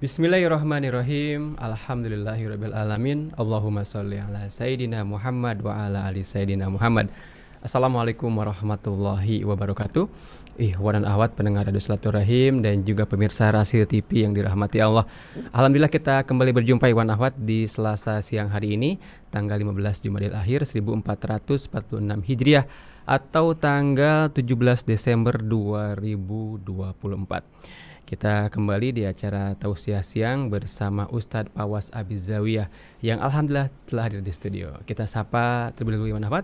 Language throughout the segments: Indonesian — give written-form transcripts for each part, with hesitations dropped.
Bismillahirrahmanirrahim. Alhamdulillahirabbil alamin. Allahumma shalli ala sayidina Muhammad wa ala ali sayidina Muhammad. Assalamualaikum warahmatullahi wabarakatuh. Ikhwan dan akhwat pendengar Radio Silaturahim dan juga pemirsa Rasil TV yang dirahmati Allah. Alhamdulillah kita kembali berjumpa ikhwan akhwat di Selasa siang hari ini, tanggal 15 Jumadil Akhir 1446 Hijriah atau tanggal 17 Desember 2024. Kita kembali di acara Tausiah Siang bersama Ustadz Pawas Abizawiyah yang alhamdulillah telah hadir di studio. Kita sapa terlebih dahulu ikhwan akhwat.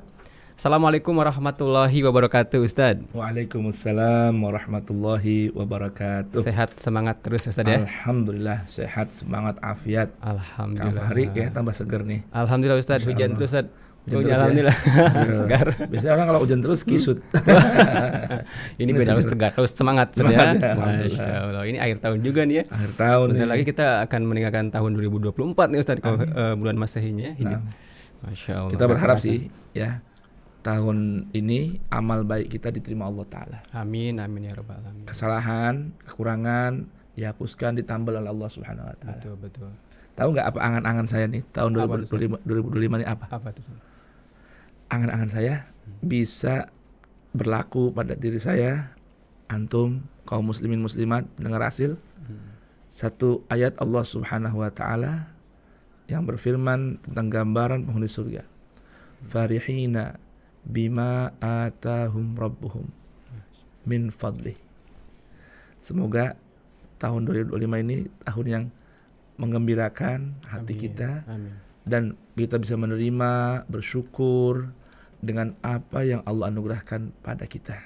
Assalamualaikum warahmatullahi wabarakatuh Ustadz. Waalaikumsalam warahmatullahi wabarakatuh. Sehat semangat terus Ustadz ya? Alhamdulillah sehat semangat afiat. Alhamdulillah. Hari ya tambah seger nih. Alhamdulillah Ustadz, hujan terus Ustadz. Alhamdulillah ya? Segar. Biasanya orang kalau hujan terus kisut. Ini beda harus tegar, harus semangat ya. Masya Allah. Ini akhir tahun juga nih ya. Akhir tahun. Bentar lagi kita akan meninggalkan tahun 2024 nih Ustadz kalau bulan Masehinya hidup. Masya Allah. Kita berharap sih ya tahun ini amal baik kita diterima Allah Ta'ala. Amin, amin ya rabbal alamin. Kesalahan, kekurangan dihapuskan, ditambal oleh Allah Subhanahu Wa Ta'ala. Betul, betul. Tahu nggak apa angan-angan saya nih tahun 2025 ini apa? Apa itu? Angan-angan saya bisa berlaku pada diri saya, antum, kaum muslimin muslimat, pendengar Rasil. Satu ayat Allah Subhanahu Wa Ta'ala yang berfirman tentang gambaran penghuni surga. Farihina bima atahum rabbuhum min fadlih. Semoga tahun 2025 ini tahun yang menggembirakan hati kita. Amin. Dan kita bisa menerima, bersyukur dengan apa yang Allah anugerahkan pada kita.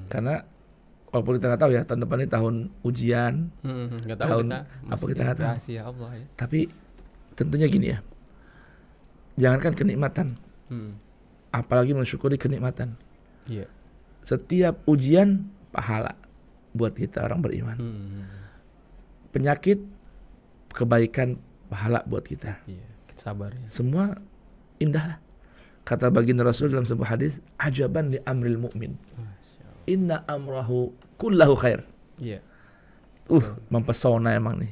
Karena walaupun kita nggak tahu ya tahun depan ini tahun ujian, nggak tahu tahun apa kita nggak tahu. Allah, ya. Tapi tentunya gini ya, jangankan kenikmatan, apalagi mensyukuri kenikmatan. Yeah. Setiap ujian pahala buat kita orang beriman. Penyakit kebaikan pahala buat kita. Iya, kita sabar ya. Semua indah lah. Kata baginda Rasul dalam sebuah hadis, ajaban li amril mu'min. Inna amrahu kullahu khair. Iya. Mempesona emang nih.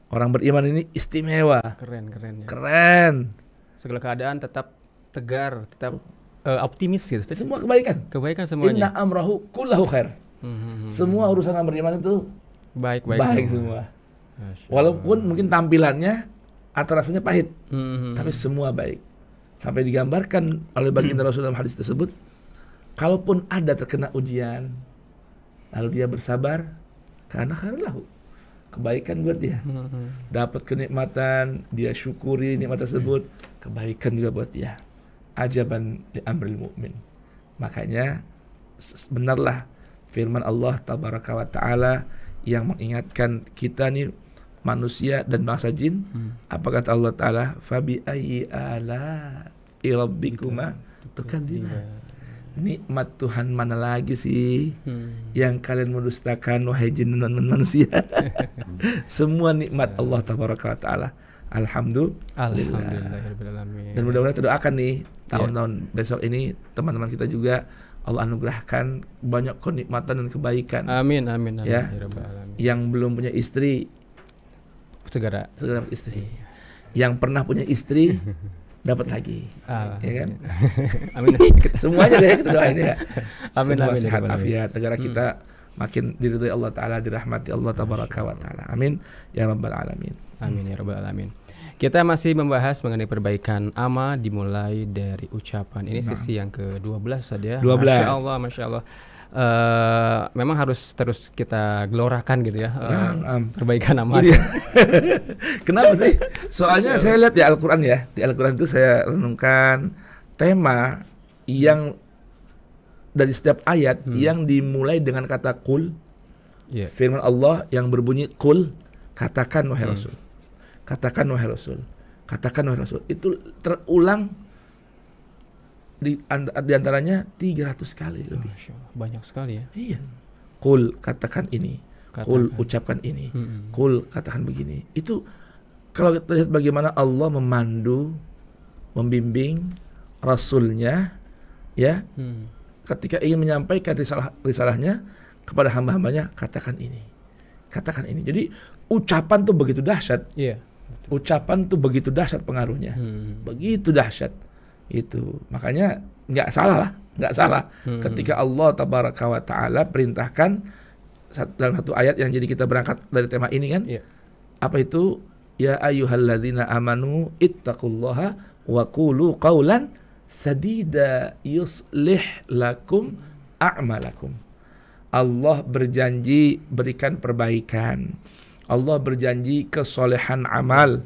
Orang beriman ini istimewa. Keren ya. Keren. Segala keadaan tetap tegar, tetap optimis gitu. Semua kebaikan. Kebaikan semuanya. Inna amrahu kullahu khair. Semua urusan orang beriman itu baik semua. Walaupun mungkin tampilannya atau rasanya pahit, tapi semua baik. Sampai digambarkan oleh baginda Rasul dalam hadis tersebut, kalaupun ada terkena ujian, lalu dia bersabar, karena khairlahu, kebaikan buat dia. Dapat kenikmatan, dia syukuri nikmat tersebut, kebaikan juga buat dia. Ajaban li amril mu'min. Makanya benarlah firman Allah Tabaraka wa Ta'ala yang mengingatkan kita nih manusia dan bangsa jin. Apa kata Allah Ta'ala? Fabi ayyi ala'i rabbikuma tukadziban. Nikmat Tuhan mana lagi sih yang kalian mendustakan wahai jin dan manusia? Semua nikmat Allah Tabaraka wa Ta'ala. Alhamdulillah. Dan mudah-mudahan kita doakan nih tahun-tahun besok ini teman-teman kita juga Allah anugerahkan banyak kenikmatan dan kebaikan. Amin. Ya. Yang belum punya istri segera dapat istri. Yang pernah punya istri dapat lagi. Ya kan? Amin. Semuanya deh kita doain ya. Amin. Semua sehat afiat, negara kita makin diridhai Allah Ta'ala, dirahmati Allah Tabaraka wa Ta'ala. Amin ya rabbal alamin. Amin ya rabbal alamin. Kita masih membahas mengenai perbaikan amal dimulai dari ucapan. Ini sesi yang ke-12 saja. 12. Masya Allah. Memang harus terus kita gelorakan gitu ya. Perbaikan amal. Kenapa sih? Soalnya saya lihat di Al-Quran ya. Di Al-Quran itu saya renungkan tema yang dari setiap ayat yang dimulai dengan kata kul. Firman Allah yang berbunyi kul, katakan wahai Rasul. Katakan wahai Rasul. Katakan wahai Rasul. Itu terulang di antaranya 300 kali lebih. Banyak sekali ya. Iya. Kul katakan ini. Kul ucapkan ini. Kul katakan begini. Itu kalau kita lihat bagaimana Allah memandu, membimbing Rasulnya ya. Ketika ingin menyampaikan risalahnya kepada hamba-hambanya, katakan ini. katakan ini. Jadi ucapan tuh begitu dahsyat. Iya. Ucapan tuh begitu dahsyat pengaruhnya. Begitu dahsyat. Itu. Makanya nggak salah ketika Allah tabaraka wa taala perintahkan dalam satu ayat yang jadi kita berangkat dari tema ini kan. Iya. Apa itu? Ya ayyuhalladzina amanu ittaqullaha wa qulu qawlan sadida yuslih lakum a'malakum. Allah berjanji berikan perbaikan. Allah berjanji kesolehan amal.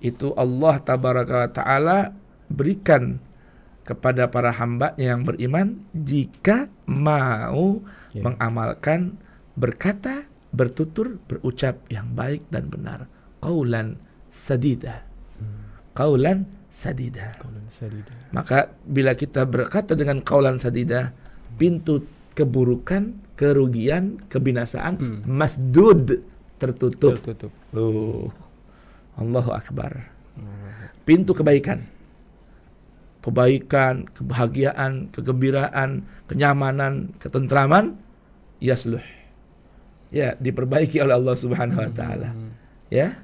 Itu Allah tabaraka wa ta'ala berikan kepada para hamba-Nya yang beriman jika mau mengamalkan, berkata, bertutur, berucap yang baik dan benar. Qaulan sadida. Qaulan sadida. Maka bila kita berkata dengan qaulan sadida, pintu keburukan, kerugian, kebinasaan masdud, tertutup. Allahu akbar. Pintu kebaikan, kebahagiaan, kegembiraan, kenyamanan, ketentraman, yasluh. Ya, diperbaiki oleh Allah Subhanahu wa taala. Ya.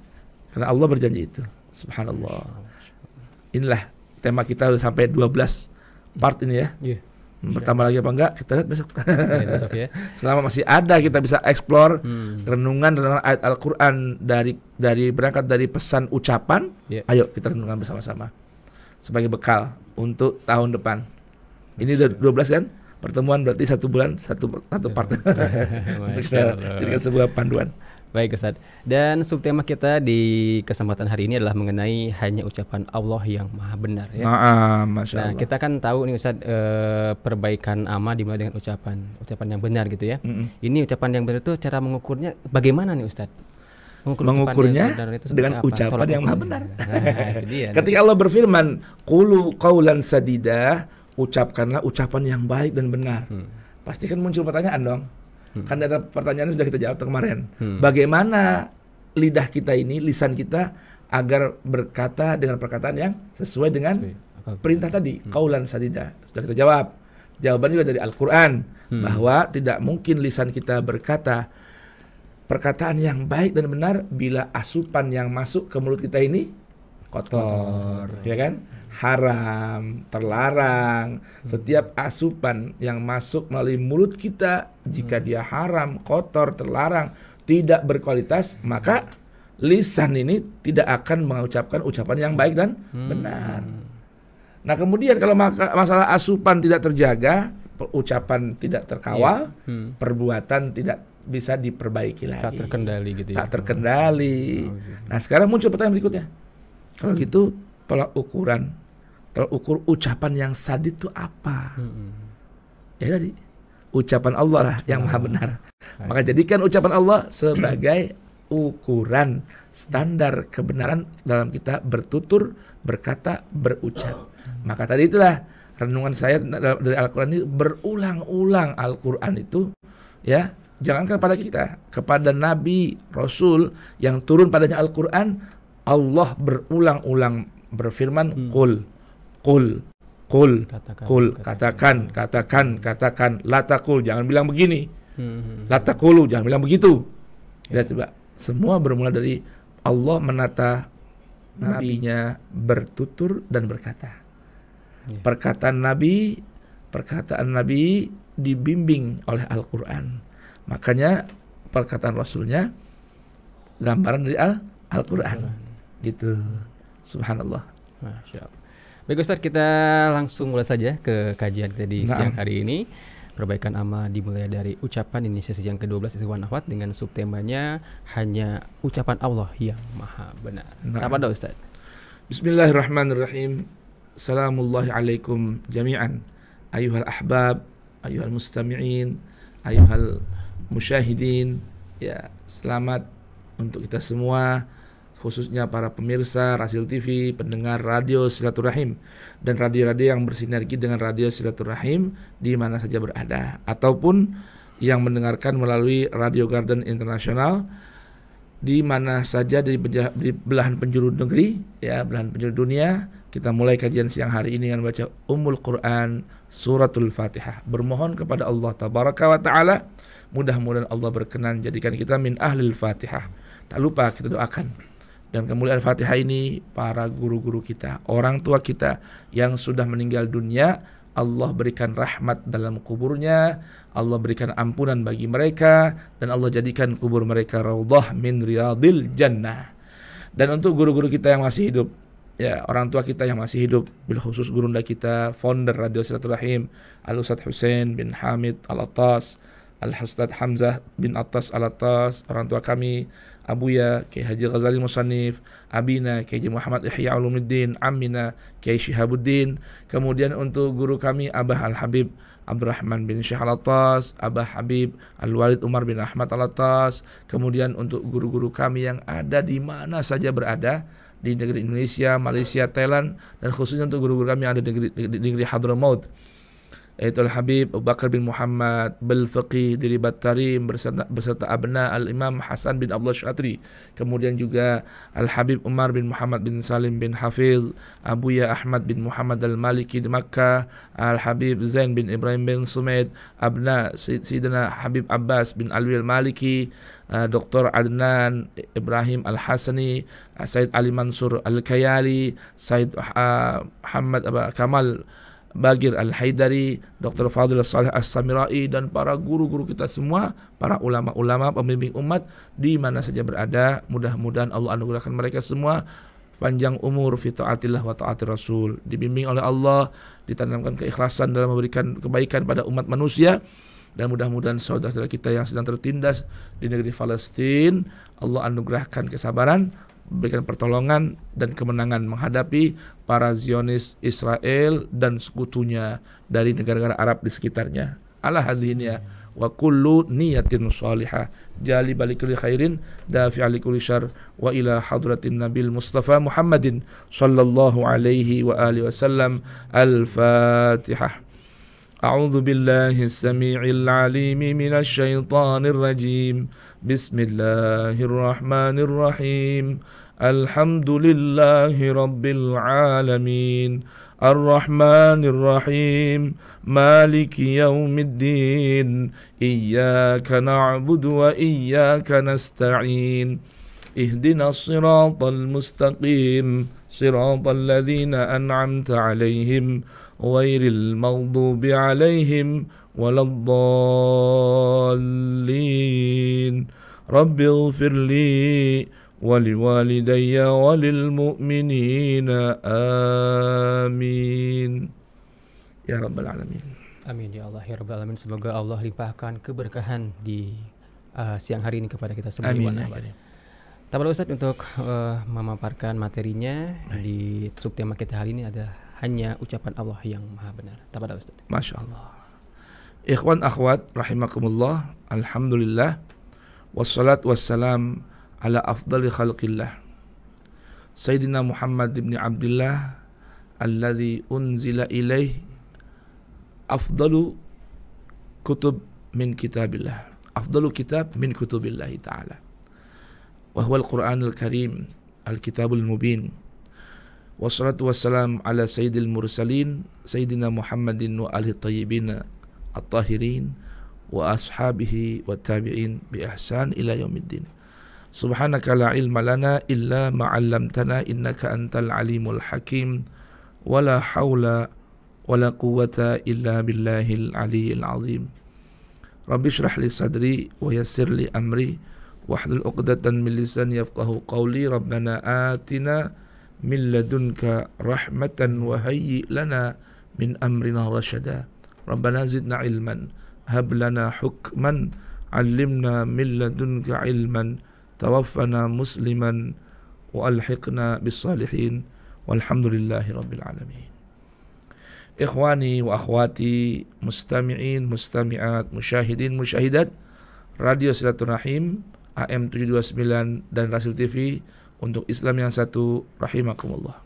Karena Allah berjanji itu. Subhanallah. Inilah tema kita udah sampai 12 part ini ya. Bertambah lagi apa enggak? Kita lihat besok. Besok ya. Selama masih ada kita bisa explore renungan ayat Al-Qur'an dari berangkat dari pesan ucapan. Ayo kita renungkan bersama-sama sebagai bekal untuk tahun depan. Ini udah 12 kan? Pertemuan berarti 1 bulan satu part. Untuk kita jadikan sebuah panduan. Baik Ustaz. Dan subtema kita di kesempatan hari ini adalah mengenai hanya ucapan Allah yang maha benar ya. Masya Allah. Nah, kita kan tahu nih Ustaz, perbaikan amal dimulai dengan ucapan yang benar gitu ya. Ini ucapan yang benar itu cara mengukurnya bagaimana nih Ustaz? Mengukurnya dengan ucapan yang maha benar. Nah, ketika Allah berfirman, qulu qaulan sadida, ucapkanlah ucapan yang baik dan benar. Pasti kan muncul pertanyaan dong. Kan ada pertanyaan sudah kita jawab kemarin. Bagaimana lidah kita ini, lisan kita agar berkata dengan perkataan yang sesuai dengan perintah tadi, qaulan sadida. Sudah kita jawab. Jawabannya juga dari Al-Qur'an bahwa tidak mungkin lisan kita berkata perkataan yang baik dan benar bila asupan yang masuk ke mulut kita ini kotor, ya kan? Haram, terlarang. Setiap asupan yang masuk melalui mulut kita, jika dia haram, kotor, terlarang, tidak berkualitas, maka lisan ini tidak akan mengucapkan ucapan yang baik dan benar. Nah kemudian kalau masalah asupan tidak terjaga, ucapan tidak terkawal, perbuatan tidak bisa diperbaiki lagi. Tak terkendali gitu ya. Tak terkendali. Nah sekarang muncul pertanyaan berikutnya. Kalau gitu tolak ukur ucapan yang sadid itu apa? Ya tadi ucapan Allah lah yang maha benar. Maka jadikan ucapan Allah sebagai ukuran standar kebenaran dalam kita bertutur, berkata, berucap. Maka tadi itulah renungan saya dari Al-Quran ini, berulang-ulang Al-Quran itu ya, jangankan pada kita, kepada Nabi, Rasul yang turun padanya Al-Quran, Allah berulang-ulang berfirman, Qul, katakan, la taqul, jangan bilang begini, la taqulu, jangan bilang begitu. Ya coba, semua bermula dari Allah menata nabinya bertutur dan berkata. Perkataan Nabi dibimbing oleh Al-Quran. Makanya perkataan Rasulnya gambaran dari Al-Quran. Gitu. Subhanallah. Masya Allah. Baik Ustaz, kita langsung mulai saja ke kajian kita di siang hari ini. Perbaikan amal dimulai dari ucapan, ini sesi yang ke-12 Ikhwan Akhwat dengan subtemanya hanya ucapan Allah yang maha benar. Apa dah Ustaz? Bismillahirrahmanirrahim. Assalamullahi alaikum jami'an. Ayuhal ahbab, ayuhal mustami'in, ayuhal musyahidin. Ya, selamat untuk kita semua, khususnya para pemirsa Rasil TV, pendengar radio Silaturahim, dan radio-radio yang bersinergi dengan radio Silaturahim di mana saja berada, ataupun yang mendengarkan melalui Radio Garden Internasional di mana saja di belahan penjuru negeri, ya, belahan penjuru dunia, Kita mulai kajian siang hari ini dengan baca Ummul Quran Suratul Fatihah. Bermohon kepada Allah Tabaraka wa Ta'ala, mudah-mudahan Allah berkenan jadikan kita min ahlil Fatihah. Tak lupa kita doakan dan kemuliaan Fatihah ini para guru-guru kita, orang tua kita yang sudah meninggal dunia, Allah berikan rahmat dalam kuburnya, Allah berikan ampunan bagi mereka, dan Allah jadikan kubur mereka raudhah min riyadil jannah. Dan untuk guru-guru kita yang masih hidup, ya, orang tua kita yang masih hidup, bil khusus gurunda kita, founder Radio Silaturahim, Al-Ustadz Hussein bin Hamid Al-Attas, Al-Ustadz Hamzah bin Attas Al-Attas, orang tua kami, Abuya, Kiai Haji Ghazali Musannif, Abina, Kiai Haji Muhammad Ihya Ulumuddin, Amina, Kiai Syihabuddin. Kemudian untuk guru kami, Abah Al-Habib Abdurrahman bin Syekh Al-Attas, Abah Habib Al-Walid Umar bin Ahmad Al-Attas. Kemudian untuk guru-guru kami yang ada di mana saja berada, di negeri Indonesia, Malaysia, Thailand, dan khususnya untuk guru-guru kami yang ada di negeri Hadramaut, yaitu Al-Habib Abu Bakar bin Muhammad Bal-Faqih dari Battarim beserta Abna Al-Imam Hasan bin Abdullah Syatri. Kemudian juga Al-Habib Umar bin Muhammad bin Salim bin Hafiz, Abuya Ahmad bin Muhammad Al-Maliki di Makkah, Al-Habib Zain bin Ibrahim bin Sumaid, Abna Sayyidina Habib Abbas bin Alwi Al-Maliki, Dr. Adnan Ibrahim Al-Hasani, Said Ali Mansur Al-Kayali, Said Muhammad Kamal Bagir Al-Haidari, Dr. Fadil Saleh As-Samirai, dan para guru-guru kita semua, para ulama-ulama pembimbing umat di mana saja berada. Mudah-mudahan Allah anugerahkan mereka semua panjang umur fi taatillah wa taati Rasul, dibimbing oleh Allah, ditanamkan keikhlasan dalam memberikan kebaikan pada umat manusia. Dan mudah-mudahan saudara-saudara kita yang sedang tertindas di negeri Palestina, Allah anugerahkan kesabaran, berikan pertolongan dan kemenangan menghadapi para Zionis Israel dan sekutunya dari negara-negara Arab di sekitarnya. Ala hadhihi wa kullu niyatin salihah jali balikul khairin dafi alikul syarr wa ila hadratin nabil Mustafa Muhammadin sallallahu alaihi wa alihi wasallam. Al-Fatihah. A'udzu billahi as-sami'il 'alim minasy syaithanir rajim. Bismillahirrahmanirrahim. Alhamdulillahi rabbil alamin. Ar-Rahmanir Rahim. Maliki yaumiddin. Iyyaka na'budu wa iyyaka nasta'in. Ihdinas siratal mustaqim. Siratal ladzina an'amta 'alaihim ghairil maghdubi 'alaihim waladdallin. Rabbighfirli waliwalidayya walil mu'minina amin ya rabbal alamin. Amin ya Allah ya rabbal alamin. Semoga Allah limpahkan keberkahan di siang hari ini kepada kita semua. Amin. Tabara Ustadz untuk memaparkan materinya. Di subtema kita hari ini ada hanya ucapan Allah yang maha benar. Tabara Ustadz. Masya Allah. Ikhwan akhwat rahimakumullah, alhamdulillah wassalatu wassalam ala afdali khalqillah Sayyidina Muhammad ibn Abdullah alladhi unzila ilaih afdalu kutub min kitabillah, afdalu kitab min kutubillahi ta'ala, wa huwa al-Quran al-Karim al-Kitabul Mubin. Wassalatu wassalam ala sayyidil mursalin Sayyidina Muhammadin wa alihi tayyibin at-tahirin wa ashabihi wa tabi'in bi ihsan ila yaumiddin. Subhanaka la ilma lana illa ma 'allamtana innaka antal alimul hakim wa la haula wa la quwwata illa billahil aliyyil azim. Rabbi shrah li sadri wa yassir li amri wahlul 'uqdatan min lisani yafqahu qawli. Rabbana atina min ladunka rahmatan wa hayyi lana min amrina rasyada. Rabbana zidna ilman hab lana hukman 'allimna min ladunka ilman tawaffana musliman wa alhiqna bis salihin walhamdulillahi rabbil alamin. Ikhwani wa akhwati, mustami'in, mustami'at, musyahidin, musyahidat Radio Silaturahim AM 729 dan Rasul TV untuk Islam yang satu, rahimakumullah.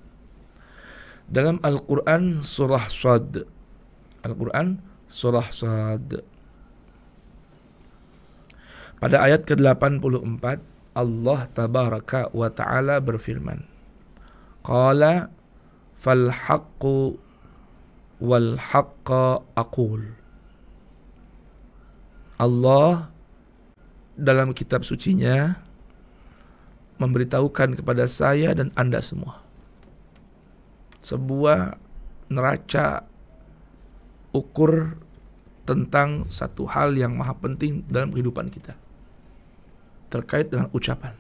Dalam Al-Quran surah Shad, Al-Quran surah Shad, pada ayat ke-84 Allah tabaraka wa ta'ala berfirman, Qala fal haqqu wal haqqa aqul. Allah dalam kitab sucinya memberitahukan kepada saya dan Anda semua sebuah neraca ukur tentang satu hal yang maha penting dalam kehidupan kita, terkait dengan ucapan.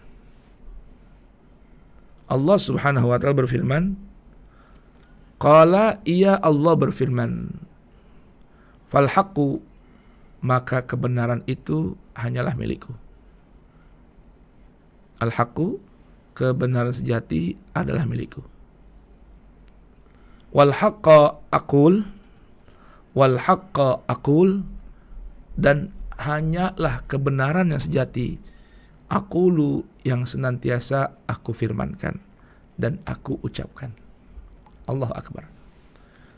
Allah Subhanahu wa ta'ala berfirman, qala, iya Allah berfirman, fal haqqu, maka kebenaran itu hanyalah milikku. Al-haqqu, kebenaran sejati adalah milikku. Wal haqqa aqul, wal haqqa aqul, dan hanyalah kebenaran yang sejati, aqulu, yang senantiasa aku firmankan dan aku ucapkan. Allahu Akbar.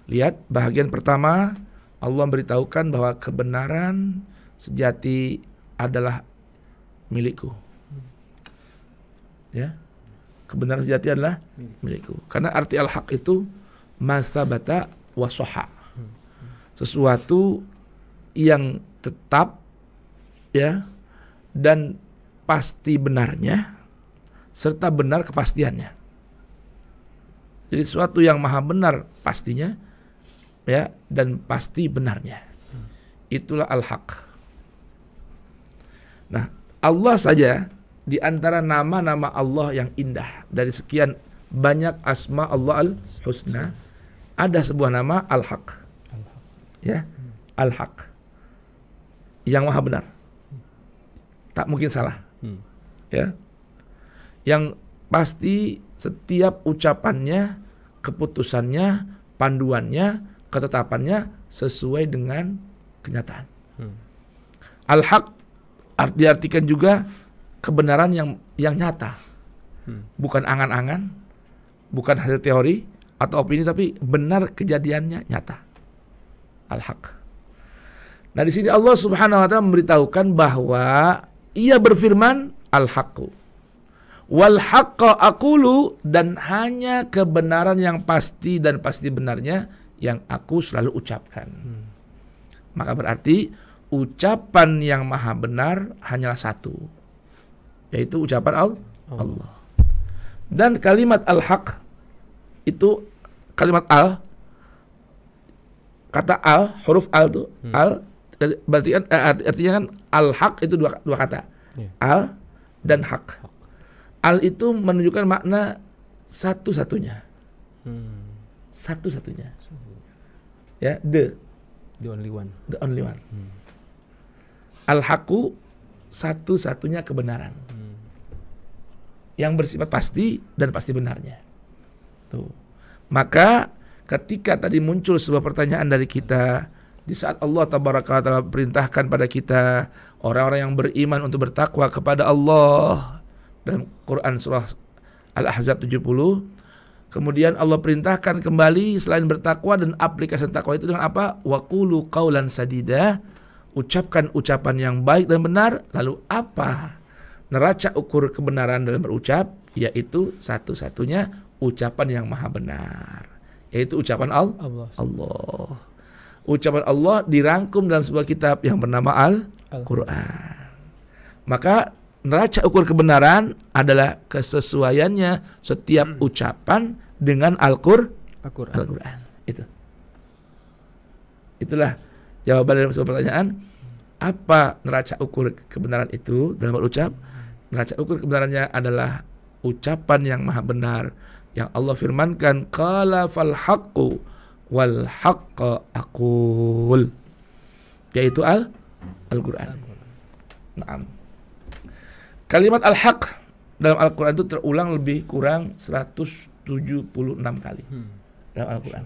Lihat bahagian pertama, Allah memberitahukan bahwa kebenaran sejati adalah milikku. Ya, kebenaran sejati adalah milikku. Karena arti al-haq itu masabata wa soha, sesuatu yang tetap, ya, dan pasti benarnya serta benar kepastiannya. Jadi sesuatu yang maha benar pastinya, ya, dan pasti benarnya. Itulah al-haq. Nah, Allah saja di antara nama-nama Allah yang indah, dari sekian banyak asma Allah al-husna, ada sebuah nama al-haq. Ya, al-haq, yang maha benar, tak mungkin salah. Ya, yang pasti setiap ucapannya, keputusannya, panduannya, ketetapannya sesuai dengan kenyataan. Al-haq diartikan juga kebenaran yang nyata, bukan angan-angan, bukan hasil teori atau opini, tapi benar, kejadiannya nyata. Al-haq. Nah, di sini Allah Subhanahu wa ta'ala memberitahukan bahwa Ia berfirman al-haqqu wal haqqa aqulu, dan hanya kebenaran yang pasti dan pasti benarnya yang aku selalu ucapkan. Maka berarti ucapan yang maha benar hanyalah satu, yaitu ucapan Allah. Dan kalimat al-haq itu kalimat al, kata al, huruf al itu al, berarti kan artinya kan al-haq itu dua kata, al dan haq. Al itu menunjukkan makna satu-satunya, satu-satunya, ya, the only one, the only one. Al-haqqu, satu-satunya kebenaran, yang bersifat pasti dan pasti benarnya. Tuh. Maka ketika tadi muncul sebuah pertanyaan dari kita, di saat Allah Tabaraka wa Ta'ala perintahkan pada kita, orang-orang yang beriman untuk bertakwa kepada Allah, dalam Quran surah Al-Ahzab 70, kemudian Allah perintahkan kembali selain bertakwa, dan aplikasi takwa itu dengan apa? Waqulu qaulan sadida, ucapkan ucapan yang baik dan benar. Lalu apa neraca ukur kebenaran dalam berucap? Yaitu satu-satunya ucapan yang maha benar, yaitu ucapan Allah. Ucapan Allah dirangkum dalam sebuah kitab yang bernama Al-Quran. Maka neraca ukur kebenaran adalah kesesuaiannya setiap ucapan dengan Al-Quran. Itulah jawaban dari sebuah pertanyaan. Apa neraca ukur kebenaran itu dalam berucap? Neraca ukur kebenarannya adalah ucapan yang maha benar, yang Allah firmankan, qala fal haqqu wal haqqa aqul, yaitu Al-Quran. Naam. Kalimat al-haq dalam Al-Quran itu terulang lebih kurang 176 kali dalam Al-Quran.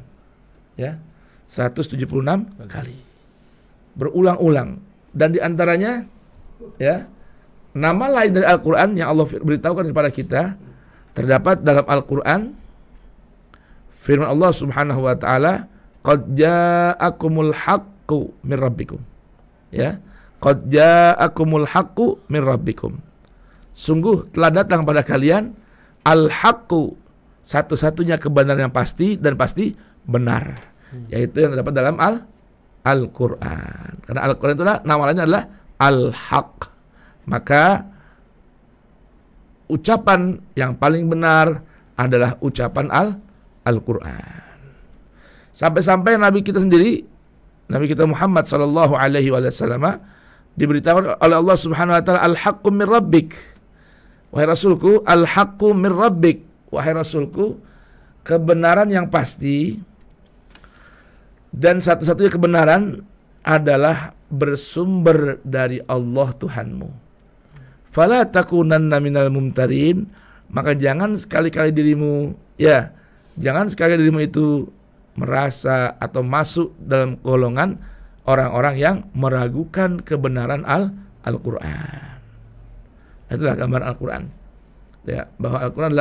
Ya, 176 kali. Berulang-ulang. Dan diantaranya, ya, nama lain dari Al-Quran yang Allah beritahukan kepada kita terdapat dalam Al-Quran. Firman Allah Subhanahu wa ta'ala, qad ja'akumul haqqu min rabbikum. Ya, qad ja'akumul haqqu min rabbikum. Sungguh telah datang pada kalian al-haqqu, satu-satunya kebenaran yang pasti dan pasti benar, yaitu yang terdapat dalam Al-Quran. Karena Al-Quran itulah nama lainnya adalah Al-Haq. Maka ucapan yang paling benar adalah ucapan Al-Quran. Sampai-sampai Nabi kita sendiri, Nabi kita Muhammad sallallahu alaihi wasallam diberitakan oleh Allah Subhanahu wa taala, Al-Haqqu min Rabbik. Wahai Rasulku, Al-Haqqu min Rabbik. Wahai Rasulku, kebenaran yang pasti dan satu-satunya kebenaran adalah bersumber dari Allah Tuhanmu. Fala takunanna minal mumtarin, maka jangan sekali-kali dirimu itu merasa atau masuk dalam golongan orang-orang yang meragukan kebenaran Al-Quran. Itulah gambaran Al-Quran. Ya, bahwa Al-Quran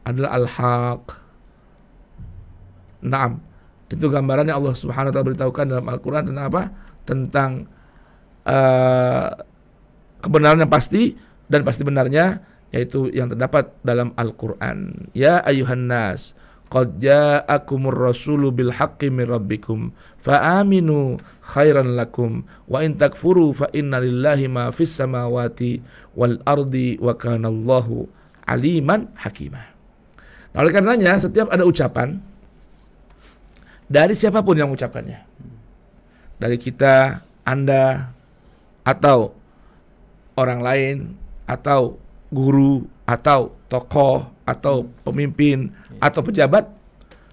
adalah Al-Haq. Naam. Itu gambarannya Allah Subhanahu wa taala beritahukan dalam Al-Quran tentang apa? Tentang kebenaran yang pasti dan pasti benarnya, yaitu yang terdapat dalam Al-Quran. Ya ayuhan nas, qad ja'akumur rasulu bil haqqi min rabbikum fa aminu khairan lakum wa in takfuru fa inna lillahi ma fis samawati wal ardi wa kana Allahu aliman hakimah. Nah, oleh karenanya setiap ada ucapan dari siapapun yang mengucapkannya, dari kita, Anda, atau orang lain, atau guru, atau tokoh, atau pemimpin, atau pejabat,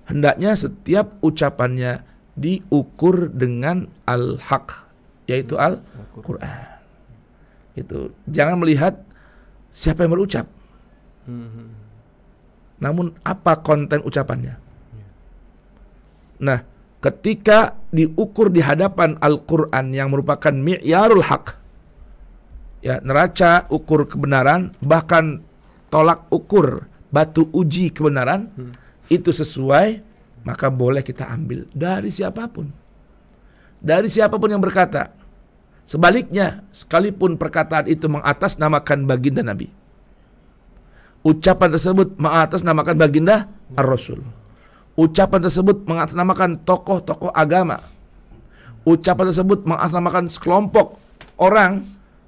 hendaknya setiap ucapannya diukur dengan Al-Haq, yaitu Al-Quran. Itu jangan melihat siapa yang berucap, namun apa konten ucapannya. Nah, ketika diukur di hadapan Al-Quran yang merupakan mi'yarul haq, ya, neraca ukur kebenaran, bahkan tolak ukur, batu uji kebenaran, itu sesuai, maka boleh kita ambil dari siapapun. Dari siapapun yang berkata. Sebaliknya, sekalipun perkataan itu mengatasnamakan baginda Nabi, ucapan tersebut mengatasnamakan baginda Ar-Rasul, ucapan tersebut mengatasnamakan tokoh-tokoh agama, ucapan tersebut mengatasnamakan sekelompok orang,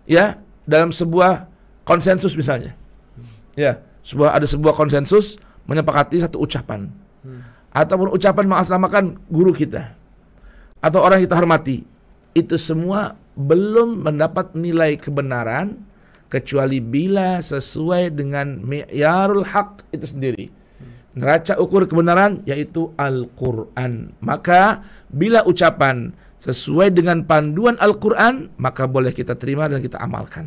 ya, dalam sebuah konsensus misalnya, ya, ada sebuah konsensus menyepakati satu ucapan, ataupun ucapan mengatasnamakan guru kita atau orang yang kita hormati, itu semua belum mendapat nilai kebenaran kecuali bila sesuai dengan mi'yarul haq itu sendiri, neraca ukur kebenaran, yaitu Al-Quran. Maka bila ucapan sesuai dengan panduan Al-Quran, maka boleh kita terima dan kita amalkan.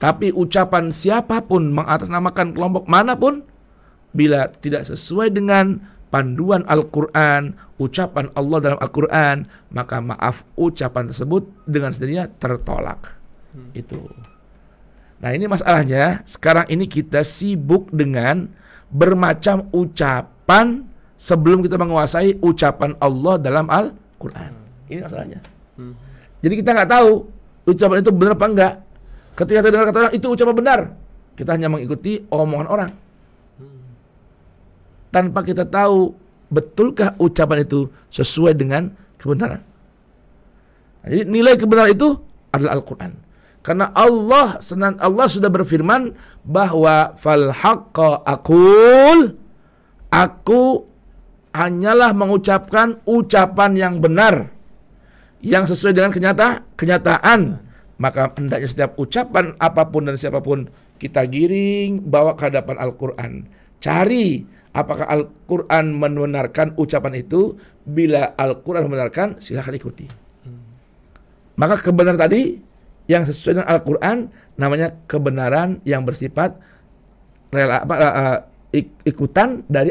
Tapi ucapan siapapun mengatasnamakan kelompok manapun, bila tidak sesuai dengan panduan Al-Quran, ucapan Allah dalam Al-Quran, maka maaf, ucapan tersebut dengan sendirinya tertolak. Itu. Nah, ini masalahnya. Sekarang ini kita sibuk dengan bermacam ucapan sebelum kita menguasai ucapan Allah dalam Al-Quran. Ini masalahnya. Jadi kita nggak tahu ucapan itu benar apa enggak. Ketika kita dengar kata orang itu ucapan benar, kita hanya mengikuti omongan orang tanpa kita tahu betulkah ucapan itu sesuai dengan kebenaran. Nah, jadi nilai kebenaran itu adalah Al-Quran. Karena Allah sudah berfirman bahwa fal haqqa aqul, aku hanyalah mengucapkan ucapan yang benar yang sesuai dengan kenyataan. Maka hendaknya setiap ucapan apapun dan siapapun kita giring bawa ke hadapan Al-Quran. Cari apakah Al-Quran membenarkan ucapan itu. Bila Al-Quran membenarkan, silakan ikuti. Maka kebenaran tadi yang sesuai dengan Al-Quran namanya kebenaran yang bersifat ikutan dari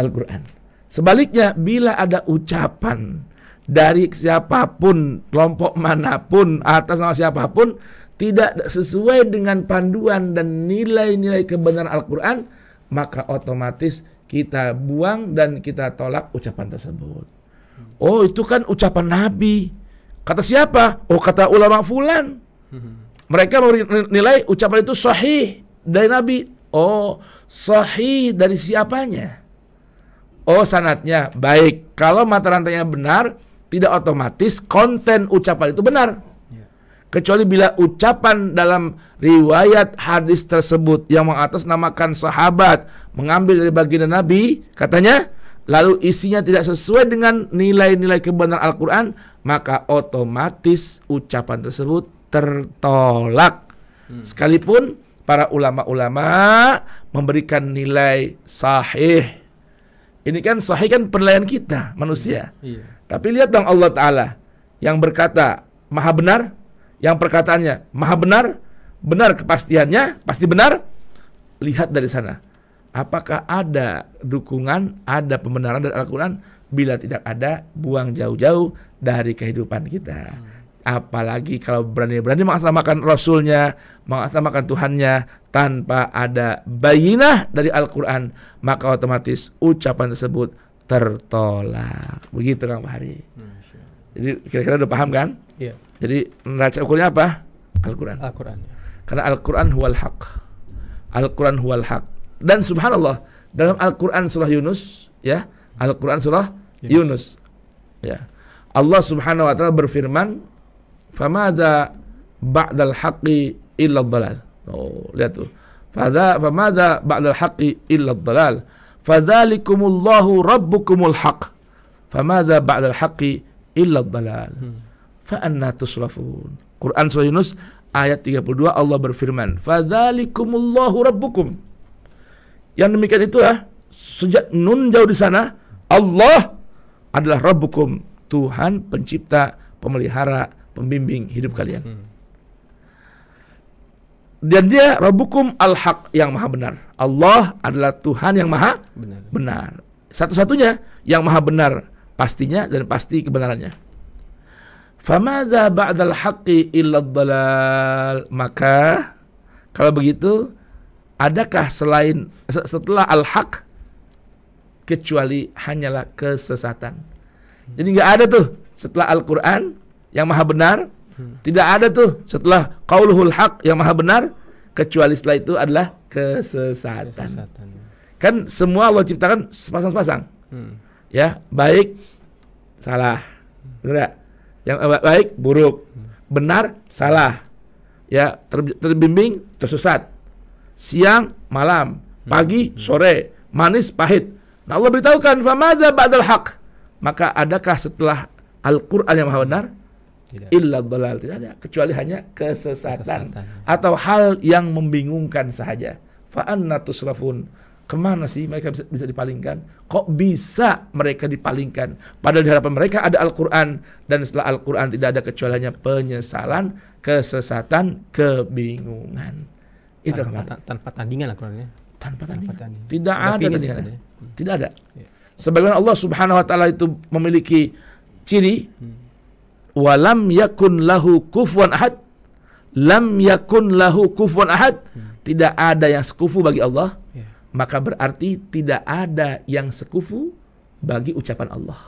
Al-Quran. Sebaliknya, bila ada ucapan dari siapapun, kelompok manapun, atas nama siapapun, tidak sesuai dengan panduan dan nilai-nilai kebenaran Al-Quran, maka otomatis kita buang dan kita tolak ucapan tersebut. Oh, itu kan ucapan Nabi. Kata siapa? Oh, kata ulama fulan. Mereka menilai ucapan itu sahih dari Nabi. Oh, sahih dari siapanya? Oh, sanadnya baik. Kalau mata rantainya benar, tidak otomatis konten ucapan itu benar. Kecuali bila ucapan dalam riwayat hadis tersebut yang mengatasnamakan sahabat, mengambil dari baginda Nabi, katanya, lalu isinya tidak sesuai dengan nilai-nilai kebenaran Al-Quran, maka otomatis ucapan tersebut tertolak. Sekalipun para ulama-ulama memberikan nilai sahih. Ini kan sahih kan penilaian kita manusia. Tapi lihat dong Allah Ta'ala yang berkata maha benar, yang perkataannya maha benar, benar kepastiannya, pasti benar. Lihat dari sana, apakah ada dukungan, ada pembenaran dari Al-Quran? Bila tidak ada, buang jauh-jauh dari kehidupan kita. Apalagi kalau berani-berani mengatasnamakan Rasulnya, mengatasnamakan Tuhannya tanpa ada bayinah dari Al-Quran, maka otomatis ucapan tersebut tertolak. Begitu Kang Fahri. Jadi kira-kira udah paham kan? Iya. Jadi neraca ukurnya apa? Al-Quran. Al-Quran. Karena Al-Quran huwal haq. Al-Quran huwal haq. Dan subhanallah, dalam Al-Quran surah Yunus, ya, Al-Quran surah Yunus, ya, Allah Subhanahu wa taala berfirman, "Famadza ba'dal haqqi illa dhalal." Oh, lihat tuh. Famadza ba'dal haqqi illa dhalal. Fadzalikumullahu rabbukumul haq. Famadza ba'dal haqqi illa dhalal. Fa anna tusrafun. Quran surah Yunus ayat 32, Allah berfirman, "Fadzalikumullahu rabbukum." Yang demikian itu ya, sejak nun jauh di sana, Allah adalah Rabbukum, Tuhan pencipta, pemelihara, pembimbing hidup kalian. Dan dia Rabbukum al-haq, yang maha benar. Allah adalah Tuhan yang maha benar. Satu-satunya yang maha benar pastinya dan pasti kebenarannya. Famadza ba'dal haqqi illa dhalal. Maka kalau begitu, adakah selain setelah al-haq kecuali hanyalah kesesatan? Jadi nggak ada tuh setelah Al-Quran yang maha benar, tidak ada tuh setelah qauluhul haq yang maha benar, kecuali setelah itu adalah kesesatan. Kan semua Allah ciptakan sepasang-sepasang. Ya, baik, salah. Benar gak? Yang baik, buruk. Benar, salah. Ya, terbimbing, tersesat. Siang, malam, pagi, sore, manis, pahit. Nah, Allah beritahukan, famadza ba'dal haq. Maka adakah setelah Al-Quran yang maha benar? Illa dhalal. Tidak ada, kecuali hanya kesesatan. Atau hal yang membingungkan sahaja. Fa anna tusrafun. Kemana sih mereka bisa dipalingkan? Kok bisa mereka dipalingkan? Padahal di hadapan mereka ada Al-Quran. Dan setelah Al-Quran tidak ada kecuali hanya penyesalan, kesesatan, kebingungan. Itu tanpa tandingan Al-Qurannya. Tanpa tandingan. Tidak ada tandingan. Tidak ada. Sebagaimana Allah Subhanahu wa taala itu memiliki ciri walam yakun lahu kufuwan ahad. Lam yakun lahu kufuwan ahad. Tidak ada yang sekufu bagi Allah. Maka berarti tidak ada yang sekufu bagi ucapan Allah.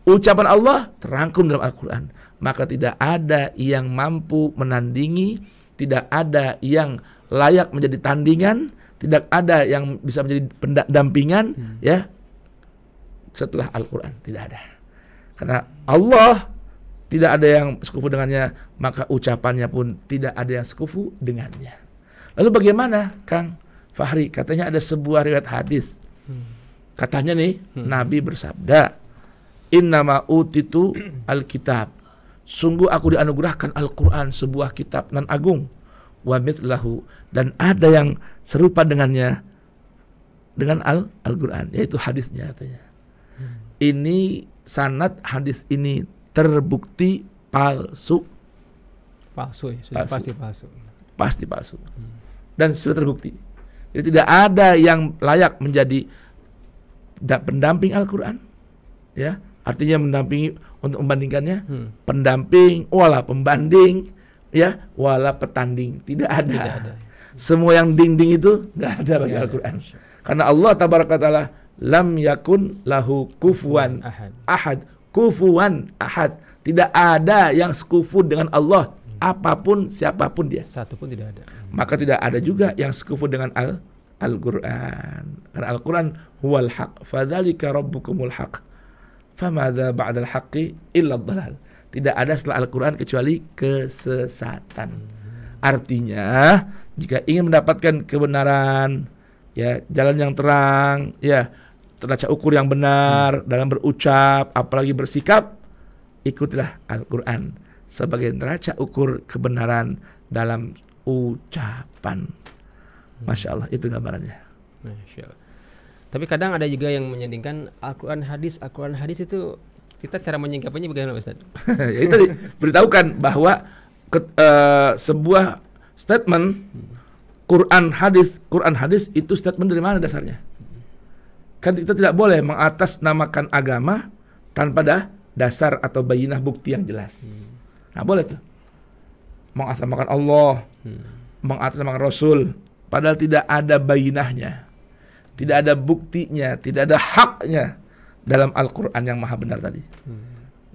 Ucapan Allah terangkum dalam Al-Quran. Maka tidak ada yang mampu menandingi, tidak ada yang layak menjadi tandingan, tidak ada yang bisa menjadi pendampingan, ya, setelah Al-Quran. Tidak ada. Karena Allah tidak ada yang sekufu dengannya, maka ucapannya pun tidak ada yang sekufu dengannya. Lalu bagaimana, Kang Fahri? Katanya ada sebuah riwayat hadis. Katanya nih, Nabi bersabda, "Innama utitu al-kitab." Sungguh aku dianugerahkan Al-Quran, sebuah kitab nan agung. Wa mithlahu, dan ada yang serupa dengannya, dengan Al-Quran, yaitu hadisnya katanya. Ini sanad hadis ini terbukti palsu. Palsu ya, sudah pasti palsu. Pasti palsu. Dan sudah terbukti. Jadi tidak ada yang layak menjadi pendamping Al-Quran, ya, artinya mendampingi untuk membandingkannya, pendamping, wala pembanding, ya, wala petanding, tidak ada. Tidak ada. Semua yang ding-ding itu nggak ada bagi Al-Quran. Karena Allah tabaraka ta'ala lam yakun lahu kufuwan ahad. Kufuwan ahad. Tidak ada yang sekufu dengan Allah, apapun siapapun dia. Satu pun tidak ada. Maka tidak ada juga yang sekufu dengan Al-Quran. Karena Al-Quran huwal haq, fadzalika rabbukumul haq, famadza ba'dal haqqi illa dhalal. Tidak ada setelah Al-Quran kecuali kesesatan. Artinya, jika ingin mendapatkan kebenaran, ya, jalan yang terang, ya, teraca ukur yang benar dalam berucap, apalagi bersikap, ikutilah Al-Quran sebagai neraca ukur kebenaran dalam ucapan. Masya Allah, itu gambarannya. Masya Allah. Tapi kadang ada juga yang menyandingkan Al-Quran hadis itu, kita cara menyingkapinya bagaimana, Ustaz? Ya, itu beritahukan bahwa sebuah statement Quran hadis itu statement dari mana dasarnya? Kan kita tidak boleh mengatasnamakan agama tanpa dasar atau bayinah bukti yang jelas. Nah, boleh tuh mengatasnamakan Allah, mengatasnamakan Rasul, padahal tidak ada bayinahnya, tidak ada buktinya, tidak ada haknya dalam Al-Quran yang maha benar tadi.